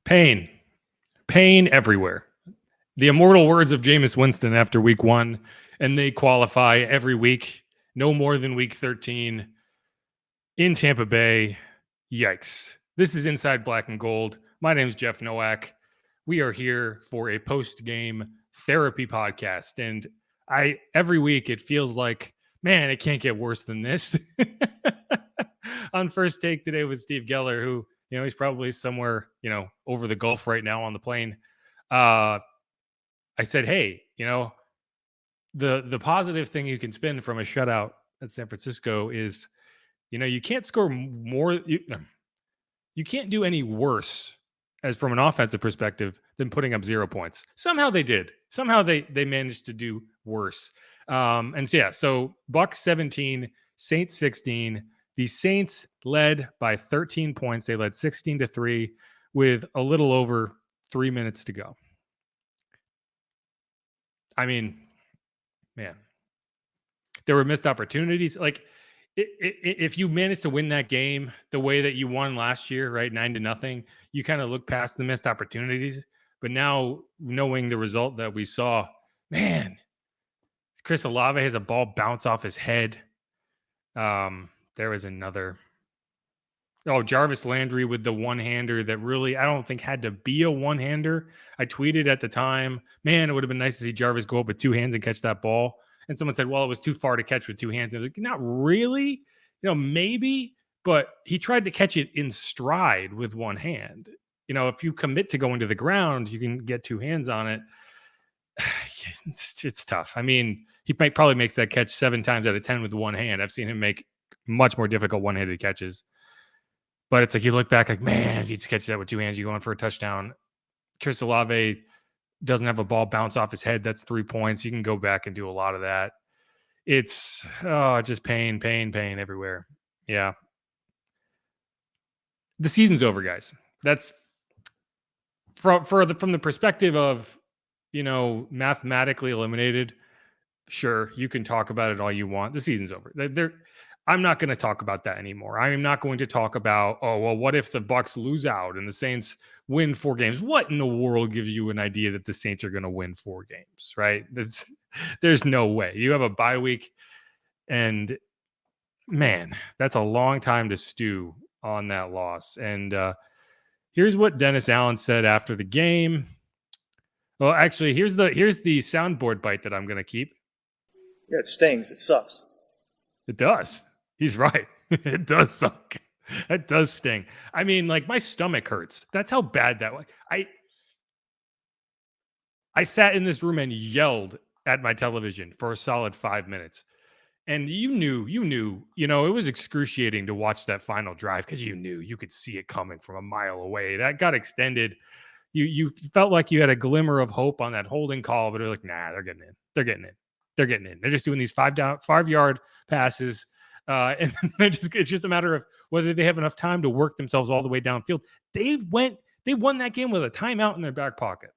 Pain. Pain everywhere. The immortal words of Jameis Winston after week 1, and they qualify every week, no more than week 13 in Tampa Bay. Yikes. This is Inside Black and Gold. My name is Jeff Nowak. We are here for a post-game therapy podcast, and every week it feels like, man, it can't get worse than this. On First Take today with Steve Geller, who, he's probably somewhere, over the Gulf right now on the plane. I said, hey, the positive thing you can spin from a shutout at San Francisco is, you can't score more. You can't do any worse as from an offensive perspective than putting up 0 points. Somehow they did. Somehow they managed to do worse. So Bucs 17, Saints 16. The Saints led by 13 points. They led 16-3 with a little over 3 minutes to go. I mean, man, there were missed opportunities. Like, if you managed to win that game the way that you won last year, right, 9-0, you kind of look past the missed opportunities. But now, knowing the result that we saw, man, Chris Olave has a ball bounce off his head. There was another. Oh, Jarvis Landry with the one-hander that really, I don't think had to be a one-hander. I tweeted at the time, man, it would have been nice to see Jarvis go up with two hands and catch that ball. And someone said, well, it was too far to catch with two hands. I was like, not really, maybe, but he tried to catch it in stride with one hand. If you commit to going to the ground, you can get two hands on it. It's tough. I mean, he probably makes that catch 7 times out of 10 with one hand. I've seen him make much more difficult one-handed catches. But it's like you look back like, man, if you catch that with two hands, you're going for a touchdown. Chris Olave doesn't have a ball bounce off his head. That's 3 points. You can go back and do a lot of that. It's just pain everywhere. Yeah. The season's over, guys. That's from the perspective of, mathematically eliminated. Sure, you can talk about it all you want. The season's over. I'm not going to talk about that anymore. I am not going to talk about, what if the Bucs lose out and the Saints win 4 games? What in the world gives you an idea that the Saints are going to win 4 games, right? There's no way. You have a bye week, and man, that's a long time to stew on that loss. And here's what Dennis Allen said after the game. Well, actually, here's the soundboard bite that I'm going to keep. Yeah, it stings. It sucks. It does. He's right. It does suck. It does sting. I mean, like, my stomach hurts. That's how bad that was. I sat in this room and yelled at my television for a solid 5 minutes. And you knew, it was excruciating to watch that final drive because you could see it coming from a mile away. That got extended. You felt like you had a glimmer of hope on that holding call, but they're like, nah, they're getting in. They're getting in. They're just doing these 5-yard passes. And it's just a matter of whether they have enough time to work themselves all the way downfield. They won that game with a timeout in their back pocket.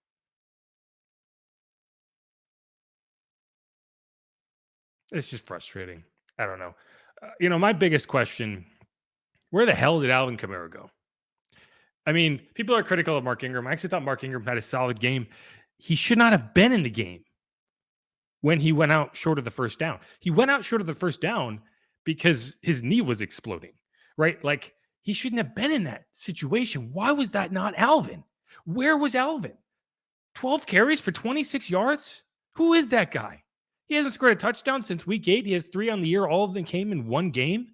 It's just frustrating. I don't know. My biggest question, where the hell did Alvin Kamara go? I mean, people are critical of Mark Ingram. I actually thought Mark Ingram had a solid game. He should not have been in the game when he went out short of the first down. He went out short of the first down because his knee was exploding, right? Like, he shouldn't have been in that situation. Why was that not Alvin? Where was Alvin? 12 carries for 26 yards? Who is that guy? He hasn't scored a touchdown since week 8. He has 3 on the year. All of them came in one game.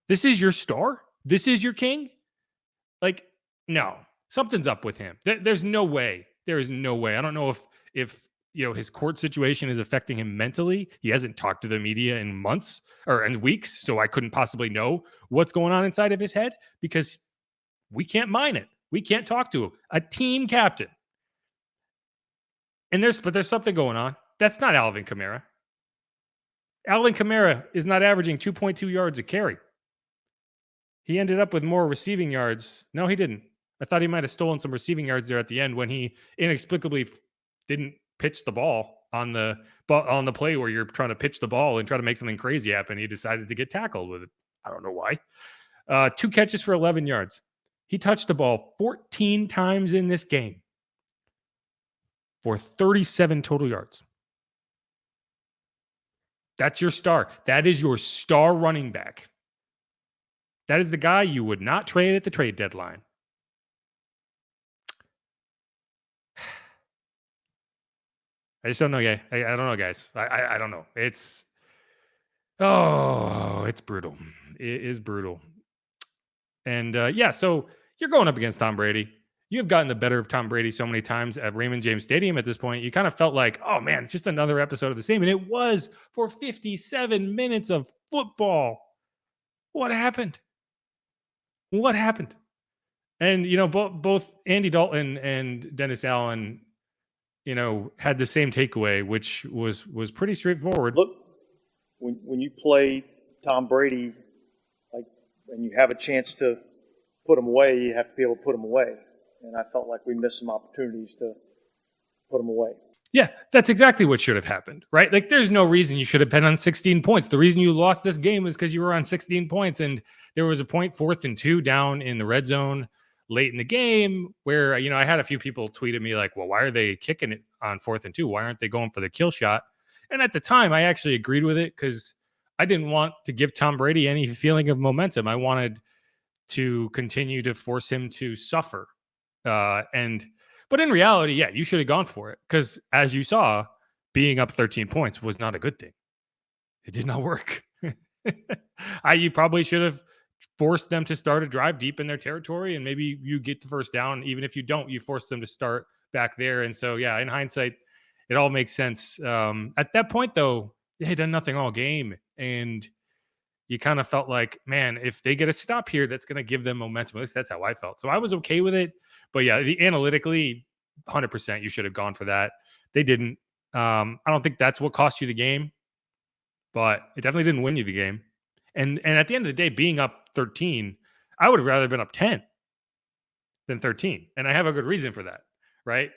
This is your star? This is your king? Like, no, something's up with him. There's no way. There is no way. I don't know if his court situation is affecting him mentally. He hasn't talked to the media in months or in weeks, so I couldn't possibly know what's going on inside of his head because we can't mine it. We can't talk to him. A team captain. And there's something going on. That's not Alvin Kamara. Alvin Kamara is not averaging 2.2 yards a carry. He ended up with more receiving yards. No, he didn't. I thought he might have stolen some receiving yards there at the end when he inexplicably didn't pitch the ball. on the play where you're trying to pitch the ball and try to make something crazy happen. He decided to get tackled with it. I don't know why. 2 catches for 11 yards. He touched the ball 14 times in this game for 37 total yards. That's your star. That is your star running back. That is the guy you would not trade at the trade deadline. I just don't know, I don't know, guys. I don't know. It's brutal. It is brutal. And so you're going up against Tom Brady. You have gotten the better of Tom Brady so many times at Raymond James Stadium at this point. You kind of felt like, oh man, it's just another episode of the same. And it was for 57 minutes of football. What happened? What happened? And, both Andy Dalton and Dennis Allen, had the same takeaway, which was pretty straightforward. Look, when you play Tom Brady, and you have a chance to put him away, you have to be able to put him away. And I felt like we missed some opportunities to put him away. Yeah, that's exactly what should have happened, right? Like, there's no reason you should have been on 16 points. The reason you lost this game was because you were on 16 points, and there was a point 4th and 2 down in the red zone late in the game where, I had a few people tweet at me like, well, why are they kicking it on 4th and 2? Why aren't they going for the kill shot? And at the time, I actually agreed with it because I didn't want to give Tom Brady any feeling of momentum. I wanted to continue to force him to suffer. But in reality, yeah, you should have gone for it because, as you saw, being up 13 points was not a good thing. It did not work. You probably should have forced them to start a drive deep in their territory, and maybe you get the first down. Even if you don't, you force them to start back there. And so, yeah, in hindsight, it all makes sense. At that point, though, they had done nothing all game, and you kind of felt like, man, if they get a stop here, that's going to give them momentum. At least that's how I felt. So I was okay with it. But yeah, analytically, 100%, you should have gone for that. They didn't. I don't think that's what cost you the game, but it definitely didn't win you the game. And at the end of the day, being up 13, I would have rather been up 10 than 13. And I have a good reason for that, right?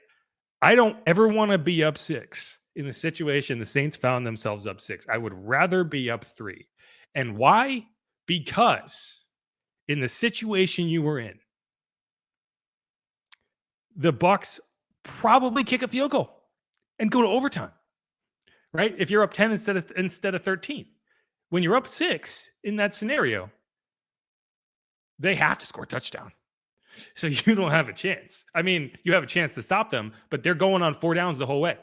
I don't ever want to be up 6 in the situation the Saints found themselves up 6. I would rather be up 3. And why? Because in the situation you were in, the Bucs probably kick a field goal and go to overtime, right? If you're up 10 instead of 13. When you're up 6 in that scenario, they have to score a touchdown. So you don't have a chance. I mean, you have a chance to stop them, but they're going on 4 downs the whole way.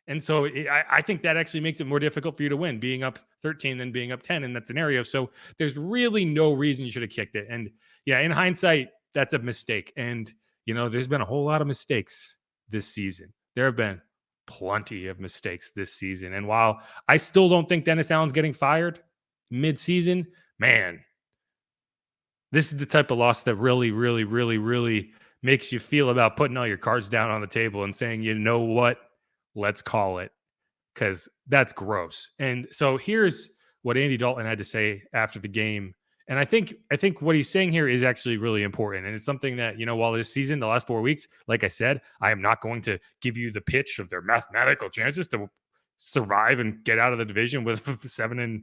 And so I think that actually makes it more difficult for you to win, being up 13 than being up 10 in that scenario. So there's really no reason you should have kicked it. And yeah, in hindsight, that's a mistake. And, there's been a whole lot of mistakes this season. There have been plenty of mistakes this season. And while I still don't think Dennis Allen's getting fired mid-season, man, this is the type of loss that really, really, really, really makes you feel about putting all your cards down on the table and saying, you know what? Let's call it, because that's gross. And so here's what Andy Dalton had to say after the game. And I think what he's saying here is actually really important. And it's something that, while this season, the last 4 weeks, like I said, I am not going to give you the pitch of their mathematical chances to survive and get out of the division with a 7-10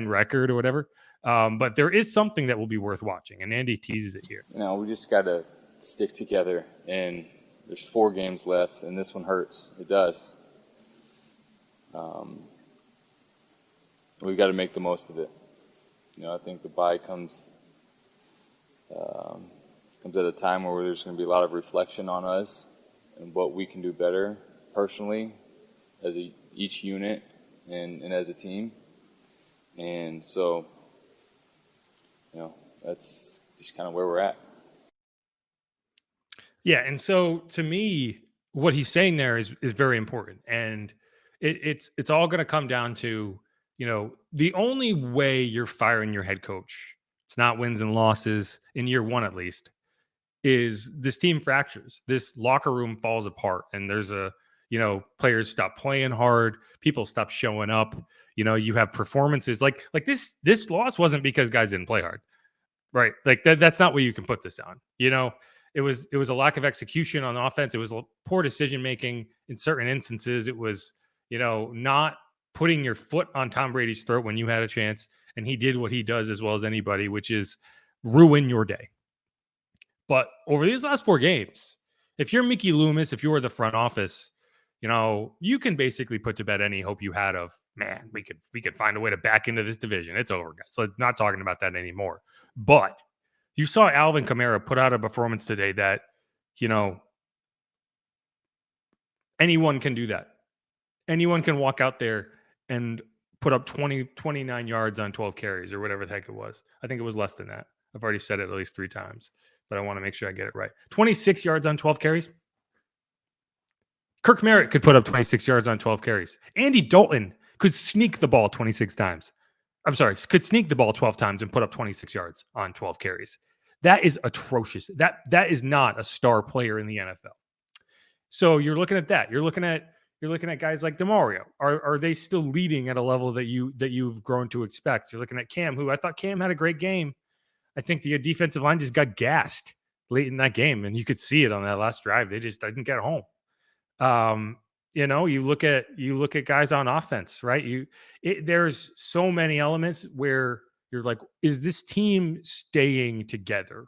record or whatever. But there is something that will be worth watching. And Andy teases it here. We just got to stick together, and there's 4 games left, and this one hurts. It does. We've got to make the most of it. I think the bye comes at a time where there's going to be a lot of reflection on us and what we can do better personally as each unit and as a team. And so, that's just kind of where we're at. Yeah, and so to me, what he's saying there is very important, and it's all going to come down to, the only way you're firing your head coach, it's not wins and losses in year 1 at least, is this team fractures, this locker room falls apart, and there's players stop playing hard, people stop showing up, you have performances like this loss wasn't because guys didn't play hard, right? Like that's not where you can put this on, It was a lack of execution on offense. It was poor decision making in certain instances. It was not putting your foot on Tom Brady's throat when you had a chance. And he did what he does as well as anybody, which is ruin your day. But over these last 4 games, if you're Mickey Loomis, if you're the front office, you can basically put to bed any hope you had of, man, we could find a way to back into this division. It's over, guys. So not talking about that anymore. But you saw Alvin Kamara put out a performance today that, anyone can do that. Anyone can walk out there and put up 29 yards on 12 carries or whatever the heck it was. I think it was less than that. I've already said it at least 3 times, but I want to make sure I get it right. 26 yards on 12 carries. Kirk Merritt could put up 26 yards on 12 carries. Andy Dalton could sneak the ball 26 times. I'm sorry, could sneak the ball 12 times and put up 26 yards on 12 carries. That is atrocious. That is not a star player in the NFL. So you're looking at that. You're looking at guys like DeMario. Are they still leading at a level that you've grown to expect? You're looking at Cam, who I thought Cam had a great game. I think the defensive line just got gassed late in that game, and you could see it on that last drive. They just didn't get home. You look at guys on offense, right? There's so many elements where you're like, is this team staying together?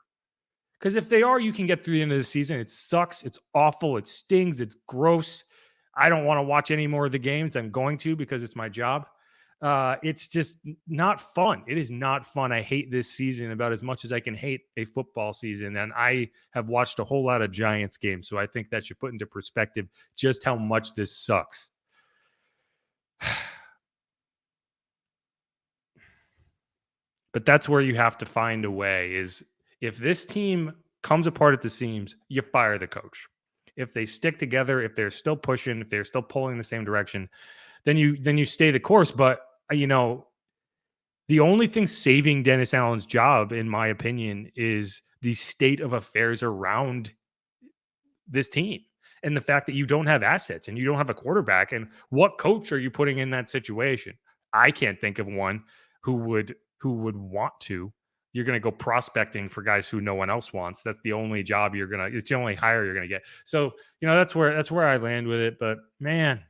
Because if they are, you can get through the end of the season. It sucks. It's awful. It stings. It's gross. I don't want to watch any more of the games. I'm going to because it's my job. It's just not fun. It is not fun. I hate this season about as much as I can hate a football season. And I have watched a whole lot of Giants games. So I think that should put into perspective just how much this sucks. But that's where you have to find a way is if this team comes apart at the seams, you fire the coach. If they stick together, if they're still pushing, if they're still pulling in the same direction, then you stay the course. But, the only thing saving Dennis Allen's job, in my opinion, is the state of affairs around this team and the fact that you don't have assets and you don't have a quarterback. And what coach are you putting in that situation? I can't think of one who would want to. You're going to go prospecting for guys who no one else wants. That's the only job it's the only hire you're going to get. So, that's where I land with it. But man,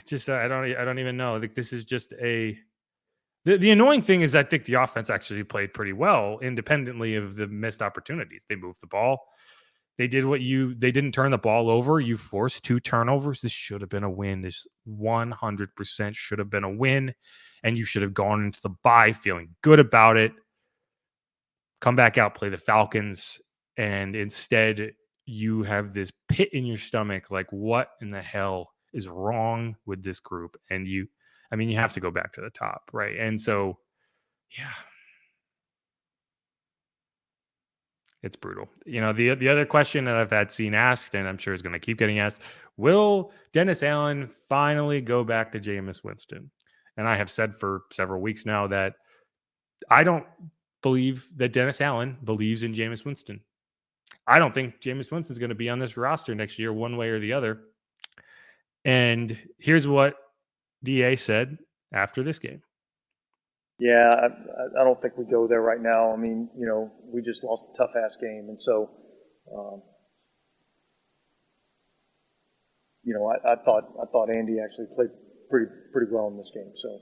just I don't even know. I think this is just the annoying thing is I think the offense actually played pretty well independently of the missed opportunities. They moved the ball. They didn't turn the ball over. You forced 2 turnovers. This should have been a win. This 100% should have been a win. And you should have gone into the bye feeling good about it. Come back out, play the Falcons. And instead you have this pit in your stomach. Like, what in the hell is wrong with this group? And you have to go back to the top, right? And so, yeah, it's brutal. The other question that I've had seen asked, and I'm sure is going to keep getting asked, will Dennis Allen finally go back to Jameis Winston? And I have said for several weeks now that I don't believe that Dennis Allen believes in Jameis Winston. I don't think Jameis Winston's going to be on this roster next year, one way or the other. And here's what DA said after this game. Yeah, I don't think we go there right now. We just lost a tough-ass game. And so, I thought Andy actually played pretty well in this game. So,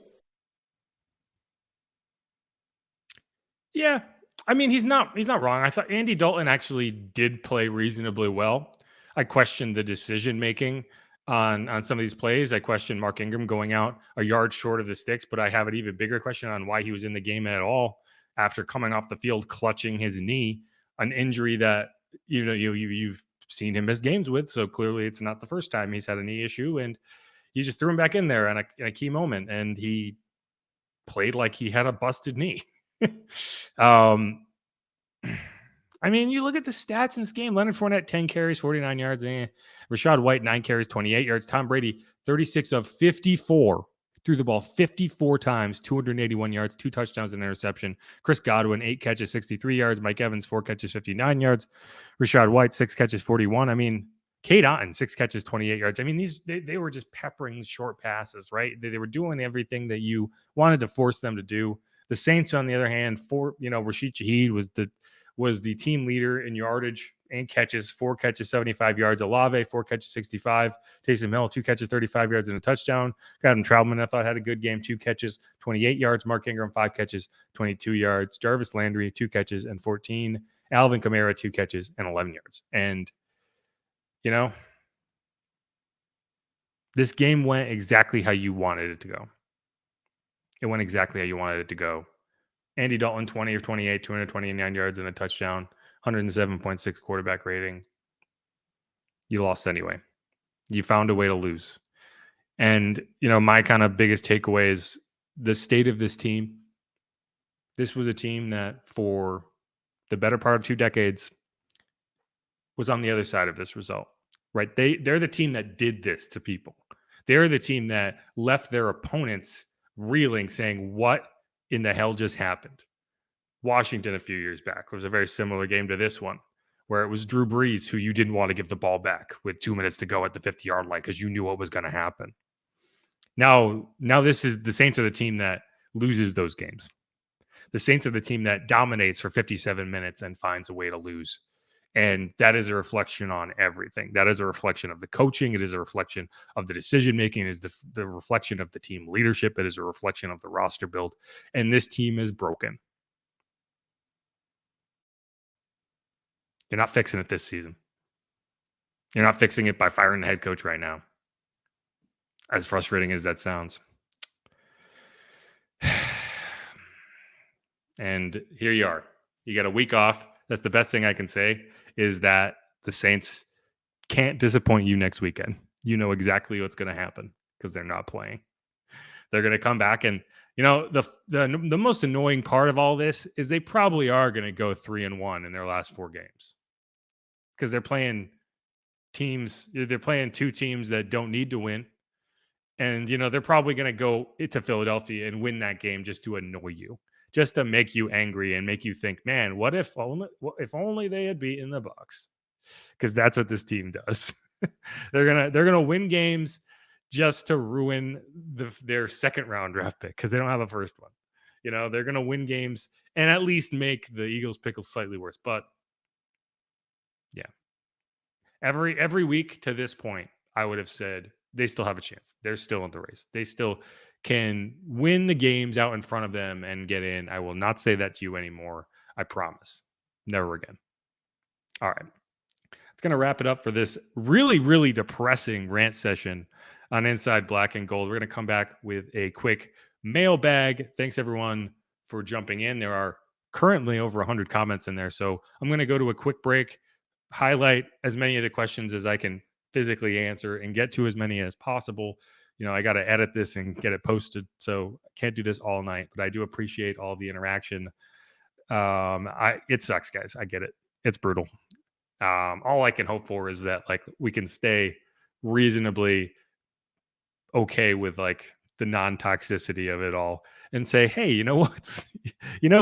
yeah, he's not wrong. I thought Andy Dalton actually did play reasonably well. I questioned the decision making on some of these plays. I questioned Mark Ingram going out a yard short of the sticks, but I have an even bigger question on why he was in the game at all after coming off the field clutching his knee, an injury that you've seen him miss games with. So clearly, it's not the first time he's had a knee issue, and you just threw him back in there in a key moment, and he played like he had a busted knee. You look at the stats in this game. Leonard Fournette, 10 carries, 49 yards. Rachaad White, 9 carries, 28 yards. Tom Brady, 36 of 54. Threw the ball 54 times, 281 yards, 2 touchdowns and interception. Chris Godwin, 8 catches, 63 yards. Mike Evans, 4 catches, 59 yards. Rachaad White, 6 catches, 41. Cade Otton, 6 catches, 28 yards. They were just peppering short passes, right? They were doing everything that you wanted to force them to do. The Saints, on the other hand, Rashid Shaheed was the team leader in yardage 8 catches, 4 catches, 75 yards. Olave, 4 catches, 65. Taysom Hill, 2 catches, 35 yards and a touchdown. Adam Troutman, I thought, had a good game, 2 catches, 28 yards. Mark Ingram, 5 catches, 22 yards. Jarvis Landry, 2 catches and 14. Alvin Kamara, 2 catches and 11 yards. And, this game went exactly how you wanted it to go. It went exactly how you wanted it to go. Andy Dalton, 20 of 28, 229 yards and a touchdown, 107.6 quarterback rating. You lost anyway. You found a way to lose. And, my kind of biggest takeaway is the state of this team. This was a team that for the better part of 2 decades was on the other side of this result, right? They're the team that did this to people. They're the team that left their opponents reeling, saying, what in the hell just happened? Washington a few years back was a very similar game to this one, where it was Drew Brees who you didn't want to give the ball back with 2 minutes to go at the 50-yard line because you knew what was going to happen. Now this is the Saints are the team that loses those games. The Saints are the team that dominates for 57 minutes and finds a way to lose. And that is a reflection on everything. That is a reflection of the coaching. It is a reflection of the decision-making. It is the reflection of the team leadership. It is a reflection of the roster build. And this team is broken. You're not fixing it this season. You're not fixing it by firing the head coach right now. As frustrating as that sounds. And here you are. You got a week off. That's the best thing I can say is that the Saints can't disappoint you next weekend. You know exactly what's going to happen because they're not playing. They're going to come back and, the most annoying part of all this is they probably are going to go 3-1 in their last 4 games because they're playing 2 teams that don't need to win. And, they're probably going to go to Philadelphia and win that game just to annoy you, just to make you angry and make you think, man, what if only they had beaten the Bucs? Because that's what this team does. They're gonna win games just to ruin their second round draft pick because they don't have a first one. They're gonna win games and at least make the Eagles pickle slightly worse. But yeah, every week to this point, I would have said they still have a chance. They're still in the race. They still can win the games out in front of them and get in. I will not say that to you anymore. I promise. Never again. All right. It's going to wrap it up for this really, really depressing rant session on Inside Black and Gold. We're going to come back with a quick mailbag. Thanks, everyone, for jumping in. There are currently over 100 comments in there. So I'm going to go to a quick break, highlight as many of the questions as I can physically answer and get to as many as possible. I got to edit this and get it posted, so I can't do this all night, but I do appreciate all the interaction. It sucks, guys. I get it. It's brutal. All I can hope for is that we can stay reasonably okay with the non-toxicity of it all and say, hey, you know what?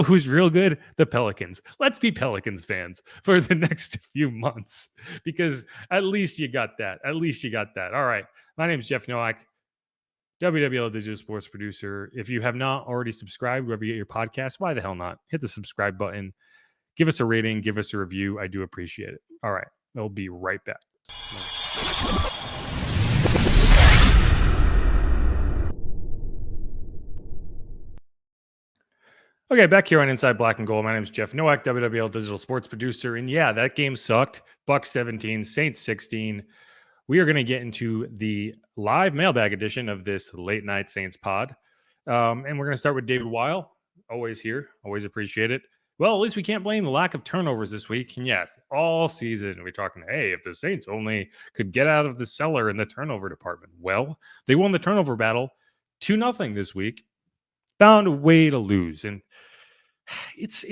Who's real good? The Pelicans. Let's be Pelicans fans for the next few months because at least you got that. All right. My name is Jeff Nowak, WWL Digital Sports Producer. If you have not already subscribed wherever you get your podcast, why the hell not? Hit the subscribe button. Give us a rating. Give us a review. I do appreciate it. All right. We'll be right back. Okay, back here on Inside Black and Gold. My name is Jeff Nowak, WWL Digital Sports Producer. And yeah, that game sucked. Bucs 17, Saints 16. We are going to get into the live mailbag edition of this late night Saints pod. And we're going to start with David Weil. Always here. Always appreciate it. Well, at least we can't blame the lack of turnovers this week. And yes, all season we're talking, hey, if the Saints only could get out of the cellar in the turnover department. Well, they won the turnover battle 2-0 this week. Found a way to lose. And it's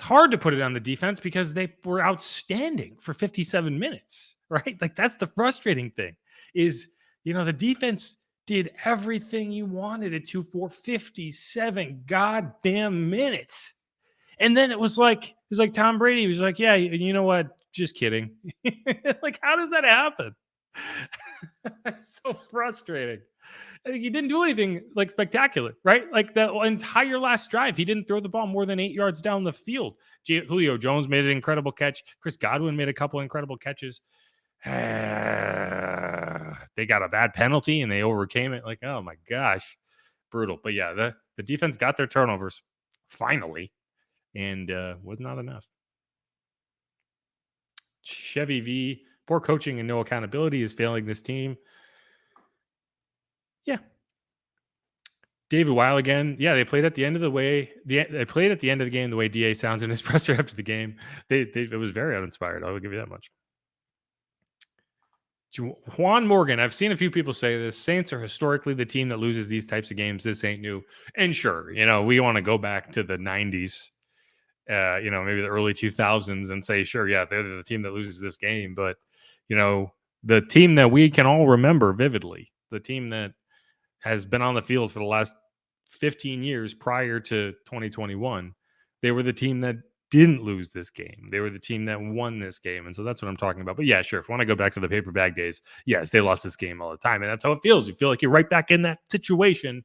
hard to put it on the defense because they were outstanding for 57 minutes, right? That's the frustrating thing is, the defense did everything you wanted it to for 57 goddamn minutes. And then it was like Tom Brady. He was like, yeah, you know what? Just kidding. How does that happen? That's so frustrating. He didn't do anything like spectacular, right? Like that entire last drive, he didn't throw the ball more than 8 yards down the field. Julio Jones made an incredible catch. Chris Godwin made a couple incredible catches. They got a bad penalty and they overcame it. Like, oh my gosh, brutal. But yeah, the defense got their turnovers finally, and was not enough. Chevy V, poor coaching and no accountability is failing this team. Yeah. David Weil again. Yeah, they played at the end of the way. They played at the end of the game the way DA sounds in his presser after the game. It was very uninspired. I will give you that much. Juan Morgan. I've seen a few people say this. Saints are historically the team that loses these types of games. This ain't new. And sure, we want to go back to the 90s, maybe the early 2000s and say, sure, yeah, they're the team that loses this game. But, the team that we can all remember vividly, the team that has been on the field for the last 15 years prior to 2021, they were the team that didn't lose this game. They were the team that won this game. And so that's what I'm talking about. But yeah, sure. If you want to go back to the paper bag days, yes, they lost this game all the time. And that's how it feels. You feel like you're right back in that situation.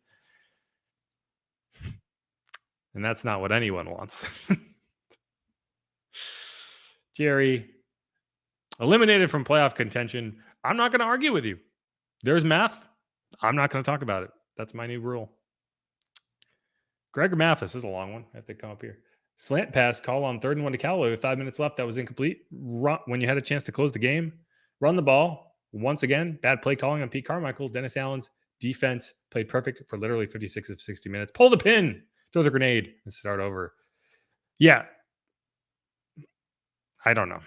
And that's not what anyone wants. Jerry, eliminated from playoff contention. I'm not going to argue with you. There's math. I'm not going to talk about it. That's my new rule. Gregor Mathis is a long one. I have to come up here. Slant pass call on 3rd and 1 to Callaway with 5 minutes left. That was incomplete. When you had a chance to close the game, run the ball. Once again, bad play calling on Pete Carmichael. Dennis Allen's defense played perfect for literally 56 of 60 minutes. Pull the pin, throw the grenade, and start over. Yeah. I don't know.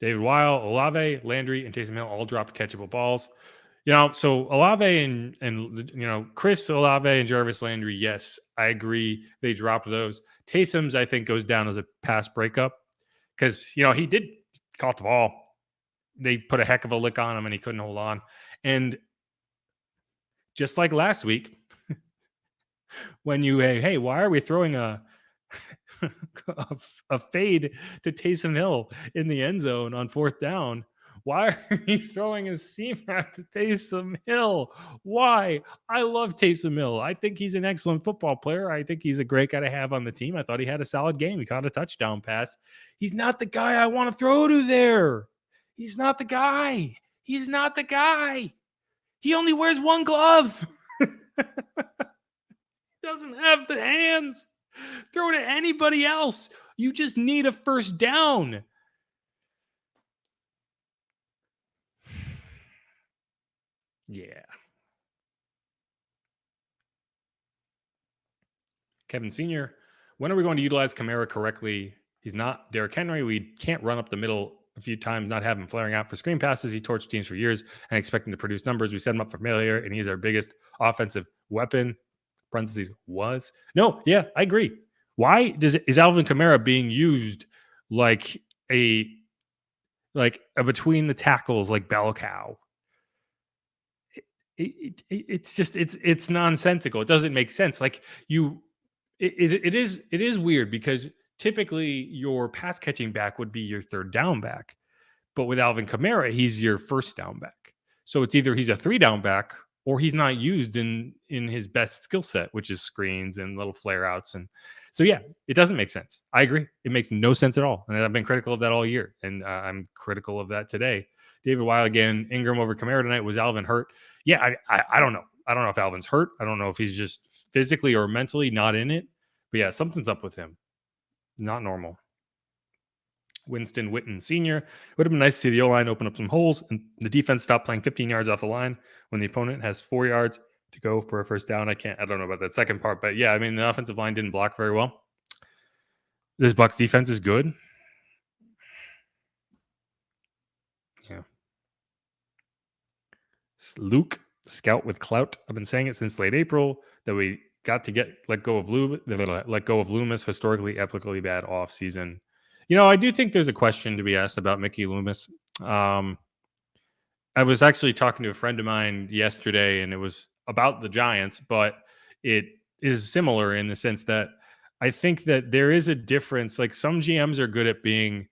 David Weil, Olave, Landry, and Taysom Hill all dropped catchable balls. So Olave and Chris Olave and Jarvis Landry, yes, I agree. They dropped those. Taysom's, I think, goes down as a pass breakup because, he did caught the ball. They put a heck of a lick on him and he couldn't hold on. And just like last week, when you, hey, why are we throwing a fade to Taysom Hill in the end zone on 4th down? Why are you throwing a seam route to Taysom Hill? Why? I love Taysom Hill. I think he's an excellent football player. I think he's a great guy to have on the team. I thought he had a solid game. He caught a touchdown pass. He's not the guy I want to throw to there. He's not the guy. He only wears one glove. He doesn't have the hands. Throw to anybody else. You just need a first down. Yeah. Kevin Sr., when are we going to utilize Kamara correctly? He's not Derrick Henry. We can't run up the middle a few times, not have him flaring out for screen passes. He torched teams for years and expecting to produce numbers. We set him up for failure, and he's our biggest offensive weapon. Parentheses was. No, yeah, I agree. Why is Alvin Kamara being used like a between the tackles like bell cow? It's nonsensical. It doesn't make sense. Like it is weird because typically your pass catching back would be your 3rd down back, but with Alvin Kamara, he's your 1st down back. So it's either he's a 3 down back or he's not used in his best skill set, which is screens and little flare outs. And so, yeah, it doesn't make sense. I agree. It makes no sense at all. And I've been critical of that all year. And I'm critical of that today. David Weil again, Ingram over Kamara tonight. Was Alvin hurt? Yeah, I don't know. I don't know if Alvin's hurt. I don't know if he's just physically or mentally not in it. But yeah, something's up with him. Not normal. Winston Witten Sr. It would have been nice to see the O-line open up some holes and the defense stop playing 15 yards off the line when the opponent has 4 yards to go for a first down. I don't know about that second part, but yeah, I mean, the offensive line didn't block very well. This Bucs defense is good. Yeah. Luke, scout with clout. I've been saying it since late April that we got to let go of Loomis, historically epically bad offseason. I do think there's a question to be asked about Mickey Loomis. I was actually talking to a friend of mine yesterday, and it was about the Giants, but it is similar in the sense that I think that there is a difference. Like some GMs are good at being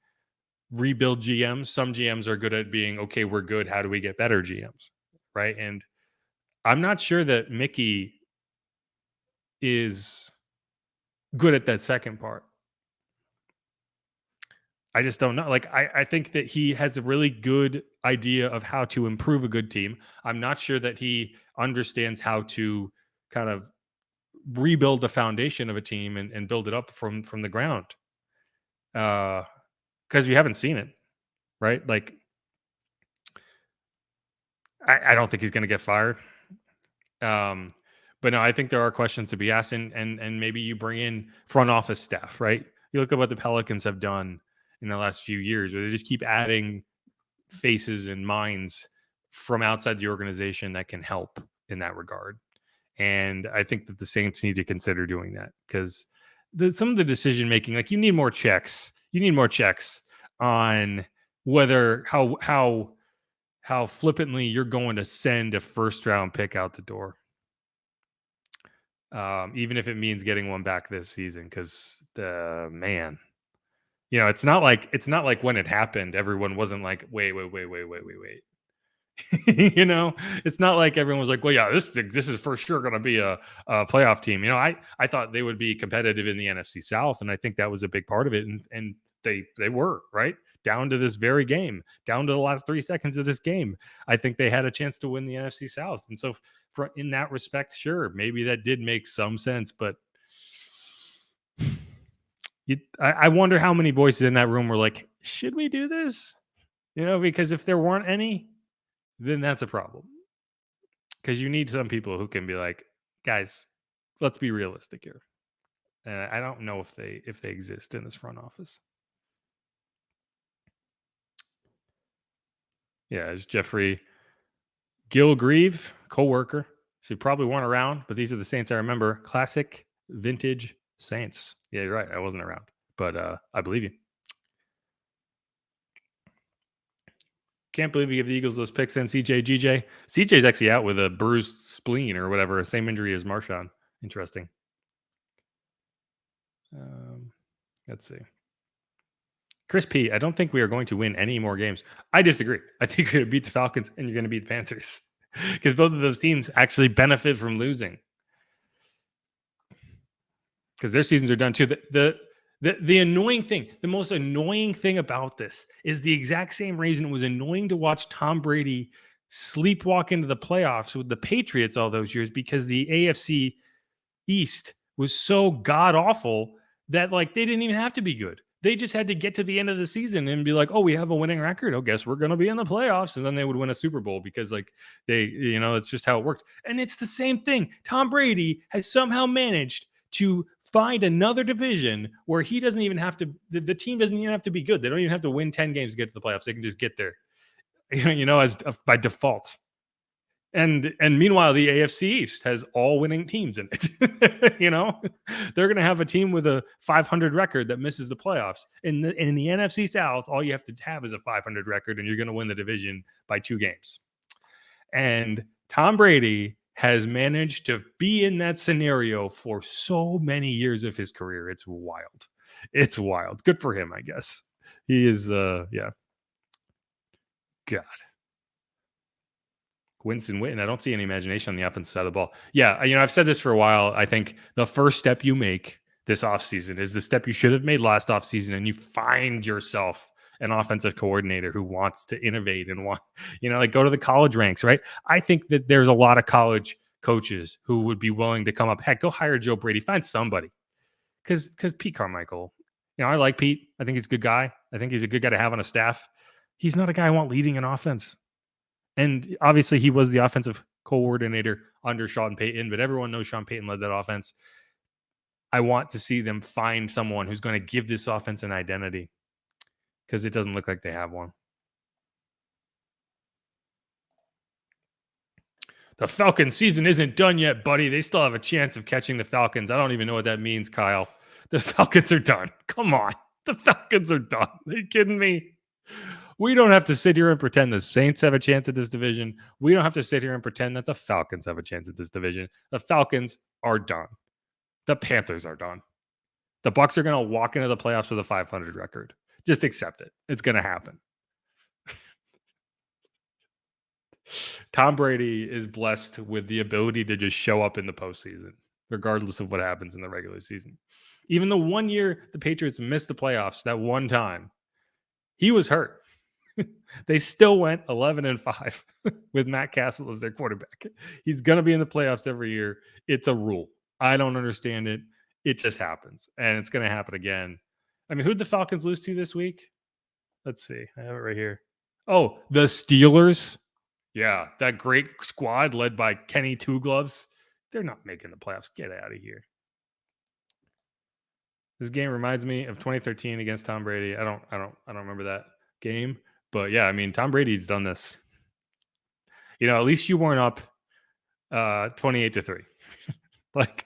rebuild GMs. Some GMs are good at being, okay, we're good. How do we get better GMs? Right. And I'm not sure that Mickey is good at that second part. I just don't know. Like, I think that he has a really good idea of how to improve a good team. I'm not sure that he understands how to kind of rebuild the foundation of a team and build it up from the ground. Because you haven't seen it, right? Like, I don't think he's going to get fired. But no, I think there are questions to be asked, and maybe you bring in front office staff, right? You look at what the Pelicans have done in the last few years, where they just keep adding faces and minds from outside the organization that can help in that regard. And I think that the Saints need to consider doing that, because some of the decision making, like, you need more checks. You need more checks on whether how flippantly you're going to send a first round pick out the door. Even if it means getting one back this season, because man, it's not like when it happened, everyone wasn't like, wait. It's not like everyone was like, well, yeah, this is for sure going to be a playoff team. I thought they would be competitive in the NFC South, and I think that was a big part of it, and they were, right down to this very game, down to the last 3 seconds of this game. I think they had a chance to win the NFC South, and so in that respect, sure, maybe that did make some sense, but I wonder how many voices in that room were like, should we do this? Because if there weren't any, then that's a problem. Because you need some people who can be like, guys, let's be realistic here. And I don't know if they exist in this front office. Yeah, it's Jeffrey Gilgreave, co-worker. So you probably weren't around, but these are the Saints I remember. Classic vintage Saints. Yeah, you're right. I wasn't around, but I believe you. Can't believe you give the Eagles those picks and GJ. CJ's actually out with a bruised spleen or whatever. Same injury as Marshawn. Interesting. Let's see. Chris P., I don't think we are going to win any more games. I disagree. I think you're going to beat the Falcons and you're going to beat the Panthers, because both of those teams actually benefit from losing, because their seasons are done too. The annoying thing, the most annoying thing about this is the exact same reason it was annoying to watch Tom Brady sleepwalk into the playoffs with the Patriots all those years, because the AFC East was so god awful that, like, they didn't even have to be good. They just had to get to the end of the season and be like, oh, we have a winning record. Oh, guess we're going to be in the playoffs. And then they would win a Super Bowl, because, like, it's just how it works. And it's the same thing. Tom Brady has somehow managed to find another division where he doesn't even have to, the team doesn't even have to be good. They don't even have to win 10 games to get to the playoffs. They can just get there, as by default. And meanwhile, the AFC East has all winning teams in it. They're going to have a team with a 500 record that misses the playoffs. In the NFC South, all you have to have is a 500 record, and you're going to win the division by 2 games. And Tom Brady has managed to be in that scenario for so many years of his career. It's wild. It's wild. Good for him, I guess. He is, yeah. God. Winston Witten, I don't see any imagination on the offensive side of the ball. Yeah, I've said this for a while. I think the first step you make this offseason is the step you should have made last offseason, and you find yourself an offensive coordinator who wants to innovate and go to the college ranks, right? I think that there's a lot of college coaches who would be willing to come up. Heck, go hire Joe Brady. Find somebody. Because Pete Carmichael, I like Pete. I think he's a good guy. I think he's a good guy to have on a staff. He's not a guy I want leading an offense. And obviously he was the offensive coordinator under Sean Payton, but everyone knows Sean Payton led that offense. I want to see them find someone who's going to give this offense an identity, because it doesn't look like they have one. The Falcons season isn't done yet, buddy. They still have a chance of catching the Falcons. I don't even know what that means, Kyle. The Falcons are done. Come on. The Falcons are done. Are you kidding me? We don't have to sit here and pretend the Saints have a chance at this division. We don't have to sit here and pretend that the Falcons have a chance at this division. The Falcons are done. The Panthers are done. The Bucs are going to walk into the playoffs with a 500 record. Just accept it. It's going to happen. Tom Brady is blessed with the ability to just show up in the postseason, regardless of what happens in the regular season. Even the 1 year the Patriots missed the playoffs, that one time, he was hurt. They still went 11-5 with Matt Castle as their quarterback. He's going to be in the playoffs every year. It's a rule. I don't understand it. It just happens, and it's going to happen again. I mean, who'd the Falcons lose to this week? Let's see. I have it right here. Oh, the Steelers. Yeah, that great squad led by Kenny Two Gloves. They're not making the playoffs. Get out of here. This game reminds me of 2013 against Tom Brady. I don't remember that game, but yeah, I mean, Tom Brady's done this. At least you weren't up 28-3. Like,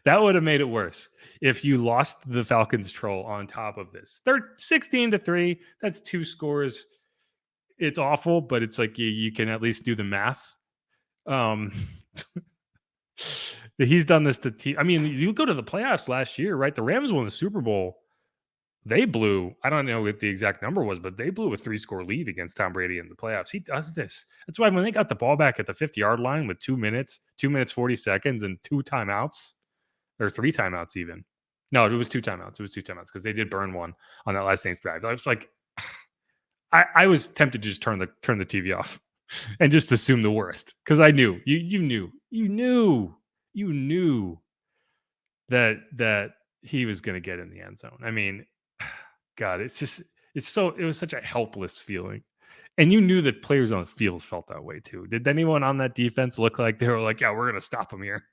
that would have made it worse if you lost the Falcons troll on top of this. They're 16-3. That's 2 scores. It's awful, but it's like you can at least do the math. He's done this to team. I mean, you go to the playoffs last year, right? The Rams won the Super Bowl. They blew, I don't know what the exact number was, but they blew a 3-score lead against Tom Brady in the playoffs. He does this. That's why when they got the ball back at the 50-yard line with 2 minutes, 40 seconds, and 2 timeouts, or 3 timeouts even. No, it was 2 timeouts. It was 2 timeouts because they did burn one on that last Saints drive. I was like, I was tempted to just turn the TV off and just assume the worst because I knew you knew that he was going to get in the end zone. I mean, God, it was such a helpless feeling. And you knew that players on the field felt that way too. Did anyone on that defense look like they were like, yeah, we're going to stop him here?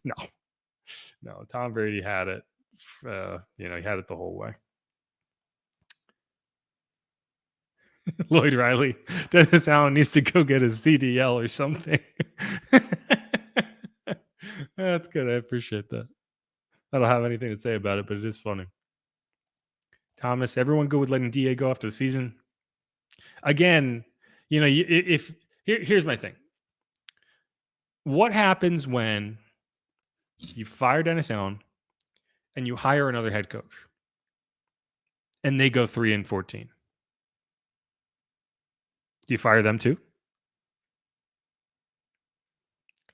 No, Tom Brady had it. He had it the whole way. Lloyd Riley, Dennis Allen needs to go get his CDL or something. That's good. I appreciate that. I don't have anything to say about it, but it is funny. Thomas, everyone good with letting DA go after the season? Again, here's my thing. What happens when you fire Dennis Allen and you hire another head coach and they go 3-14? Do you fire them too?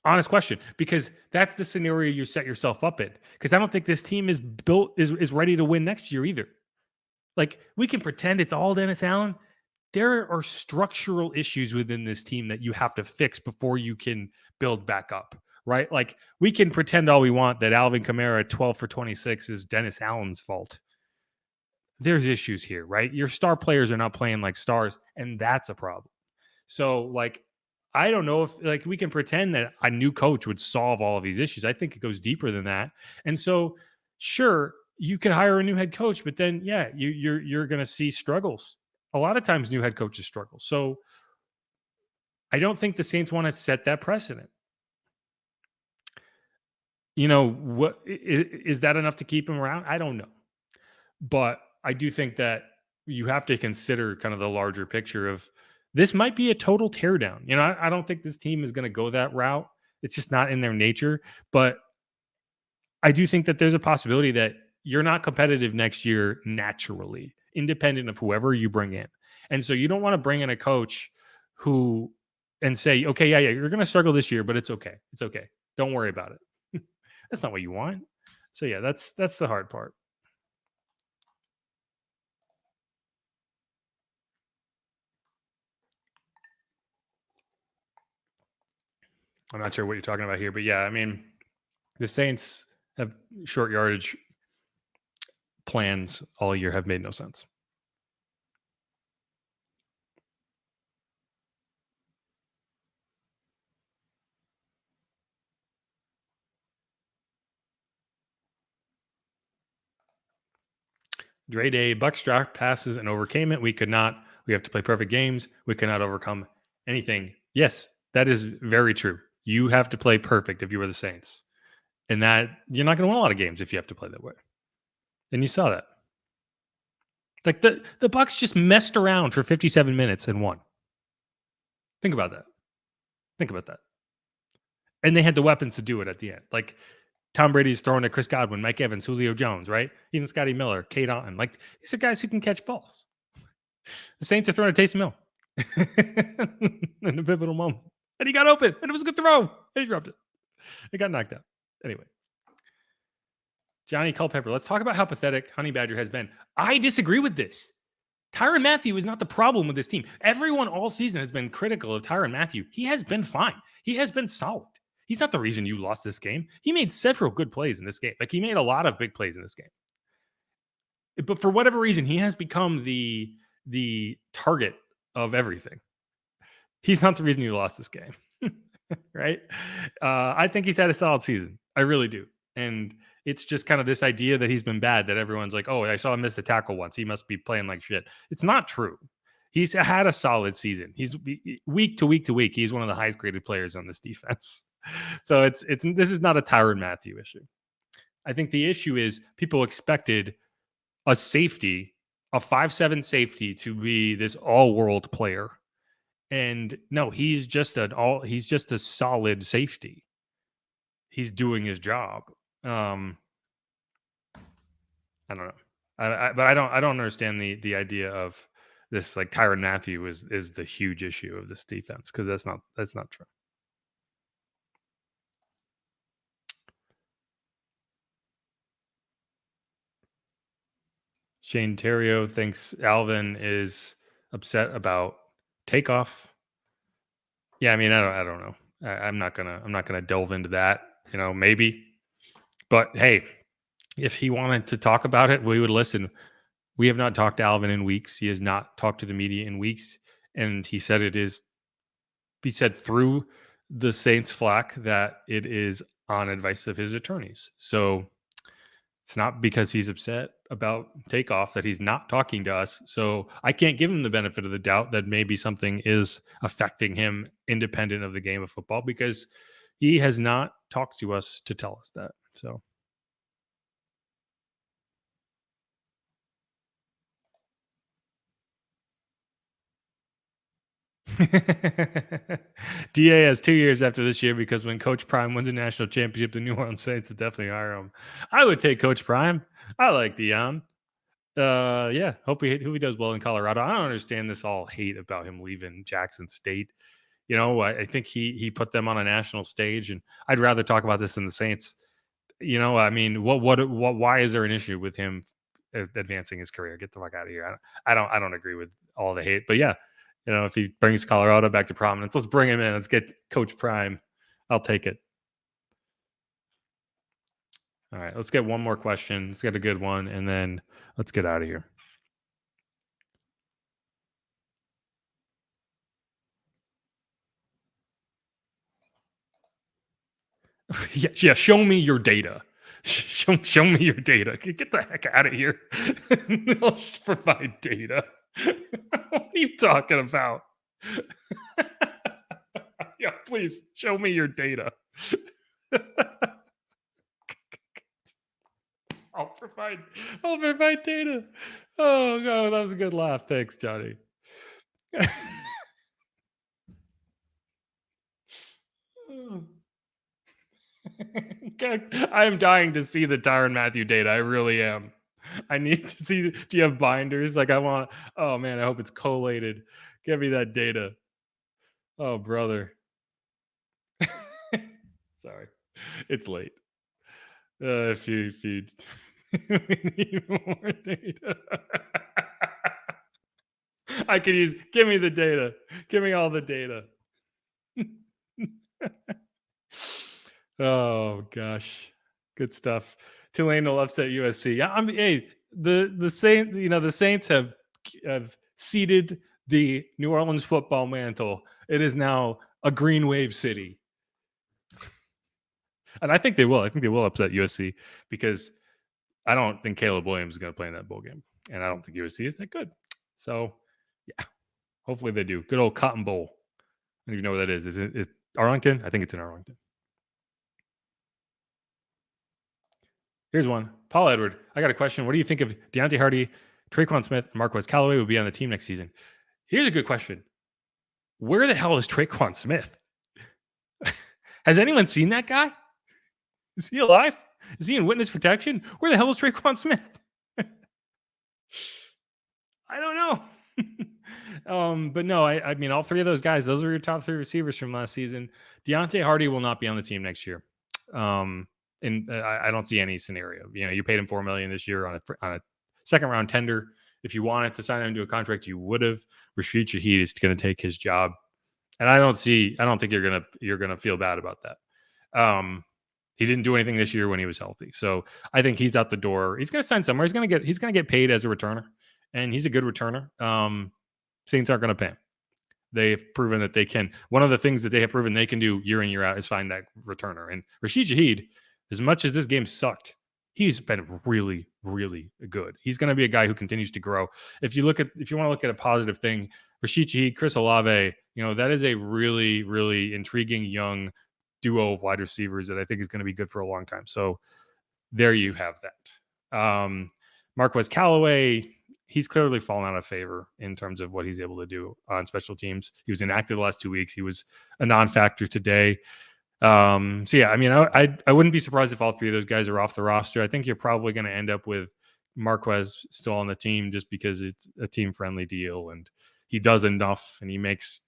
Honest question, because that's the scenario you set yourself up in. Because I don't think this team is ready to win next year either. Like, we can pretend it's all Dennis Allen. There are structural issues within this team that you have to fix before you can build back up, right? Like, we can pretend all we want that Alvin Kamara 12 for 26 is Dennis Allen's fault. There's issues here, right? Your star players are not playing like stars, and that's a problem. So, like, I don't know if we can pretend that a new coach would solve all of these issues. I think it goes deeper than that. And so, sure, you can hire a new head coach, but then, yeah, you're going to see struggles. A lot of times, new head coaches struggle. So, I don't think the Saints want to set that precedent. What is that enough to keep him around? I don't know, but I do think that you have to consider kind of the larger picture of this might be a total teardown. I don't think this team is going to go that route. It's just not in their nature. But I do think that there's a possibility that you're not competitive next year naturally, independent of whoever you bring in. And so you don't want to bring in a coach and say, okay, yeah, you're going to struggle this year, but it's okay. It's okay. Don't worry about it. That's not what you want. So yeah, that's the hard part. I'm not sure what you're talking about here, but yeah, I mean, the Saints have short yardage plans all year have made no sense. Dre Day, Bucs dropped passes and overcame it. We could not. We have to play perfect games. We cannot overcome anything. Yes, that is very true. You have to play perfect if you were the Saints. And that you're not going to win a lot of games if you have to play that way. And you saw that. Like the Bucs just messed around for 57 minutes and won. Think about that. And they had the weapons to do it at the end. Like, Tom Brady's throwing to Chris Godwin, Mike Evans, Julio Jones, right? Even Scotty Miller, Kate Otten. Like, these are guys who can catch balls. The Saints are throwing to Taysom Hill in a pivotal moment. And he got open, and it was a good throw. And he dropped it. It got knocked out. Anyway. Johnny Culpepper, let's talk about how pathetic Honey Badger has been. I disagree with this. Tyrann Mathieu is not the problem with this team. Everyone all season has been critical of Tyrann Mathieu. He has been fine. He has been solid. He's not the reason you lost this game. He made several good plays in this game. Like, he made a lot of big plays in this game. But for whatever reason, he has become the target of everything. He's not the reason you lost this game. Right? I think he's had a solid season. I really do. And it's just kind of this idea that he's been bad, that everyone's like, oh, I saw him miss a tackle once. He must be playing like shit. It's not true. He's had a solid season. He's week to week to week. He's one of the highest graded players on this defense. So this is not a Tyrann Mathieu issue. I think the issue is people expected a safety, a 5'7" safety, to be this all-world player. And no, he's just a solid safety. He's doing his job. I don't know. But I don't understand the idea of this, like, Tyrann Mathieu is the huge issue of this defense, because that's not true. Shane Terrio thinks Alvin is upset about takeoff. Yeah, I mean, I don't know. I'm not gonna delve into that. Maybe. But hey, if he wanted to talk about it, we would listen. We have not talked to Alvin in weeks. He has not talked to the media in weeks. And he said through the Saints flack that it is on advice of his attorneys. So it's not because he's upset about takeoff that he's not talking to us. So I can't give him the benefit of the doubt that maybe something is affecting him independent of the game of football, because he has not talked to us to tell us that. So. DA has 2 years after this year, because when Coach Prime wins a national championship, the New Orleans Saints would definitely hire him. I would take Coach Prime. I like Deion. Yeah, hope he does well in Colorado. I don't understand this all hate about him leaving Jackson State. I think he put them on a national stage, and I'd rather talk about this than the Saints. I mean, why is there an issue with him advancing his career? Get the fuck out of here. I don't agree with all the hate, but yeah. If he brings Colorado back to prominence, let's bring him in. Let's get Coach Prime. I'll take it. All right, let's get one more question. Let's get a good one, and then let's get out of here. Yeah. Show me your data. Show me your data. Get the heck out of here. I'll just provide data. What are you talking about? Yeah, please show me your data. I'll provide data. Oh no, that was a good laugh. Thanks, Johnny. I am dying to see the Tyrann Mathieu data. I really am. I need to see. Do you have binders? Like, oh man, I hope it's collated. Give me that data. Oh, brother. Sorry. It's late. If you we need more data. I could give me the data. Give me all the data. Oh gosh. Good stuff. Tulane will upset USC. I mean, hey, the Saints have ceded the New Orleans football mantle. It is now a green wave city. And I think they will. I think they will upset USC, because I don't think Caleb Williams is going to play in that bowl game. And I don't think USC is that good. So, yeah, hopefully they do. Good old Cotton Bowl. I don't even know where that is. Is it Arlington? I think it's in Arlington. Here's one. Paul Edward, I got a question. What do you think of Deontay Hardy, Traquan Smith, and Marquez Callaway will be on the team next season? Here's a good question. Where the hell is Traquan Smith? Has anyone seen that guy? Is he alive? Is he in witness protection? Where the hell is Traquan Smith? I don't know. But no, I mean, all three of those guys, those are your top three receivers from last season. Deontay Hardy will not be on the team next year. And I don't see any scenario. You paid him $4 million this year on a second round tender. If you wanted to sign him to a contract, you would have. Rashid Shaheed is going to take his job, and I don't think you're gonna feel bad about that. He didn't do anything this year when he was healthy, so I think he's out the door. He's going to sign somewhere. He's going to get paid as a returner, and he's a good returner. Saints aren't going to pay him. They've proven that they can. One of the things that they have proven they can do year in, year out is find that returner. And Rashid Shaheed, as much as this game sucked, he's been really, really good. He's going to be a guy who continues to grow. If you want to look at a positive thing, Rashid Shaheed, Chris Olave, that is a really, really intriguing young duo of wide receivers that I think is going to be good for a long time. So there you have that. Marquez Callaway, he's clearly fallen out of favor in terms of what he's able to do on special teams. He was inactive the last 2 weeks. He was a non-factor today. So yeah, I mean, I wouldn't be surprised if all three of those guys are off the roster. I think you're probably going to end up with Marquez still on the team just because it's a team-friendly deal and he does enough and he makes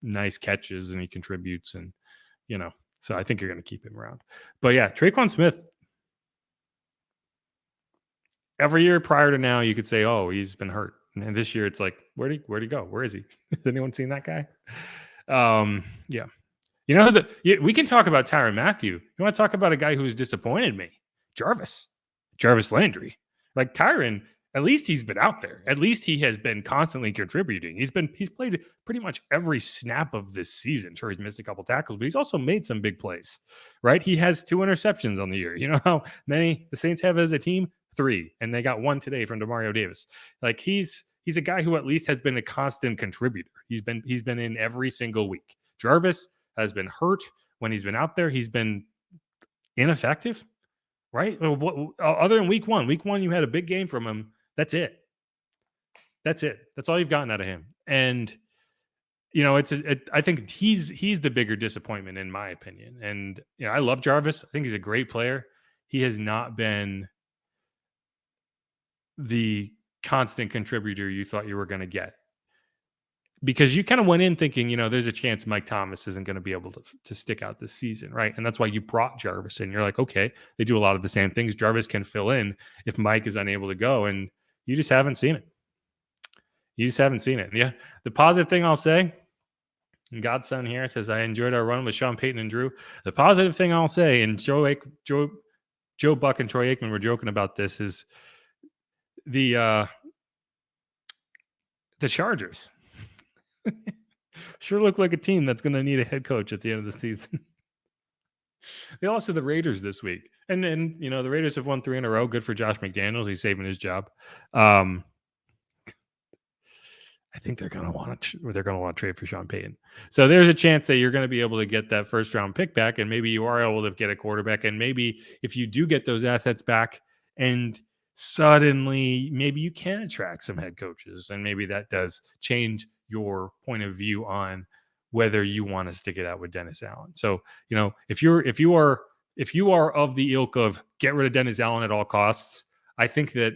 nice catches and he contributes and, so I think you're going to keep him around. But yeah, Traquan Smith, every year prior to now, you could say, oh, he's been hurt. And this year it's like, where'd he go? Where is he? Has anyone seen that guy? Yeah. We can talk about Tyrann Mathieu. You want to talk about a guy who's disappointed me? Jarvis Landry. Like Tyrann, at least he's been out there. At least he has been constantly contributing. He's played pretty much every snap of this season. Sure, he's missed a couple tackles, but he's also made some big plays, right? He has 2 interceptions on the year. You know how many the Saints have as a team? 3, and they got 1 today from Demario Davis. Like he's a guy who at least has been a constant contributor. He's been in every single week. Jarvis has been hurt when he's been out there. He's been ineffective, right? Other than week one, you had a big game from him. That's it. That's all you've gotten out of him. And I think he's the bigger disappointment in my opinion. And I love Jarvis. I think he's a great player. He has not been the constant contributor you thought you were going to get. Because you kind of went in thinking, there's a chance Mike Thomas isn't going to be able to stick out this season, right? And that's why you brought Jarvis in. You're like, okay, they do a lot of the same things. Jarvis can fill in if Mike is unable to go, and you just haven't seen it. Yeah, the positive thing I'll say, and Godson here says, I enjoyed our run with Sean Payton and Drew. The positive thing I'll say, and Joe Buck and Troy Aikman were joking about this, is the Chargers. Sure look like a team that's going to need a head coach at the end of the season. They lost to the Raiders this week. And the Raiders have won 3 in a row. Good for Josh McDaniels. He's saving his job. I think they're going to want to trade for Sean Payton. So there's a chance that you're going to be able to get that first round pick back. And maybe you are able to get a quarterback. And maybe if you do get those assets back and suddenly maybe you can attract some head coaches, and maybe that does change your point of view on whether you want to stick it out with Dennis Allen. So, if you are of the ilk of get rid of Dennis Allen at all costs, I think that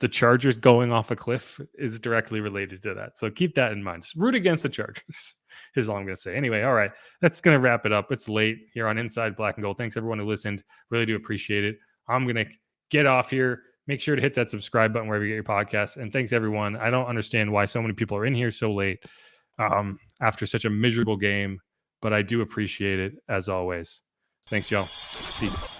the Chargers going off a cliff is directly related to that. So keep that in mind. Just root against the Chargers is all I'm going to say. Anyway, all right, that's going to wrap it up. It's late here on Inside Black and Gold. Thanks everyone who listened. Really do appreciate it. I'm going to get off here. Make sure to hit that subscribe button wherever you get your podcasts. And thanks, everyone. I don't understand why so many people are in here so late after such a miserable game, but I do appreciate it, as always. Thanks, y'all. See you.